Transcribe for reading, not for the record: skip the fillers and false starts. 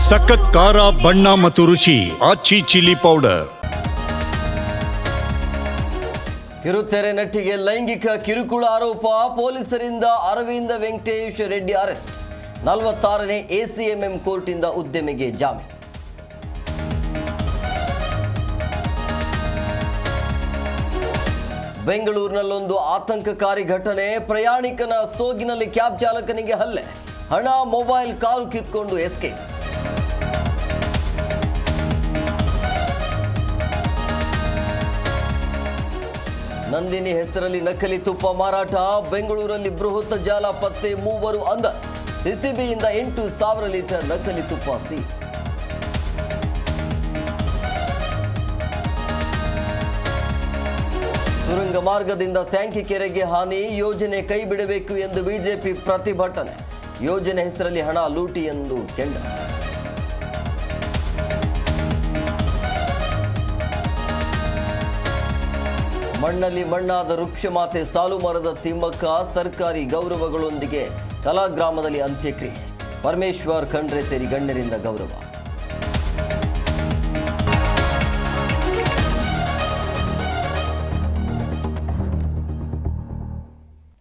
ಸಖತ್ ಖಾರ ಬಣ್ಣ ಮತ್ತು ರುಚಿ ಆಚಿ ಚಿಲ್ಲಿ ಪೌಡರ್. ಕಿರುತೆರೆ ನಟಿಗೆ ಲೈಂಗಿಕ ಕಿರುಕುಳ ಆರೋಪ, ಪೊಲೀಸರಿಂದ ಅರವಿಂದ ವೆಂಕಟೇಶ್ ರೆಡ್ಡಿ ಅರೆಸ್ಟ್. 46ನೇ ACMM ಕೋರ್ಟಿಂದ ಉದ್ಯಮಿಗೆ ಜಾಮೀನು. ಬೆಂಗಳೂರಿನಲ್ಲೊಂದು ಆತಂಕಕಾರಿ ಘಟನೆ. ಪ್ರಯಾಣಿಕನ ಸೋಗಿನಲ್ಲಿ ಕ್ಯಾಬ್ ಚಾಲಕನಿಗೆ ಹಲ್ಲೆ, ಹಣ ಮೊಬೈಲ್ ಕಾರು ಕಿತ್ಕೊಂಡು ಎಸ್ಕೇಪ್. ನಂದಿನಿ ಹೆಸರಲ್ಲಿ ನಕಲಿ ತುಪ್ಪ ಮಾರಾಟ. ಬೆಂಗಳೂರಲ್ಲಿ ಬೃಹತ್ ಜಾಲ ಪತ್ತೆ, 3 ಅಂಧ. ಸಿಸಿಬಿಯಿಂದ 8,000 ಲೀಟರ್ ನಕಲಿ ತುಪ್ಪ ಸೀಸ್. ಸುರಂಗ ಮಾರ್ಗದಿಂದ ಸ್ಯಾಂಕಿಕೆರೆಗೆ ಹಾನಿ, ಯೋಜನೆ ಕೈ ಬಿಡಬೇಕು ಎಂದು ಬಿಜೆಪಿ ಪ್ರತಿಭಟನೆ. ಯೋಜನೆ ಹೆಸರಲ್ಲಿ ಹಣ ಲೂಟಿ ಎಂದು ಕೆಂಡ. ಮಣ್ಣಲ್ಲಿ ಮಣ್ಣಾದ ವೃಕ್ಷಮಾತೆ ಸಾಲು ಮರದ ತಿಮ್ಮಕ್ಕ, ಸರ್ಕಾರಿ ಗೌರವಗಳೊಂದಿಗೆ ಕಲಾಗ್ರಾಮದಲ್ಲಿ ಅಂತ್ಯಕ್ರಿಯೆ. ಪರಮೇಶ್ವರ್ ಖಂಡ್ರೆ ಸೇರಿ ಗಣ್ಯರಿಂದ ಗೌರವ.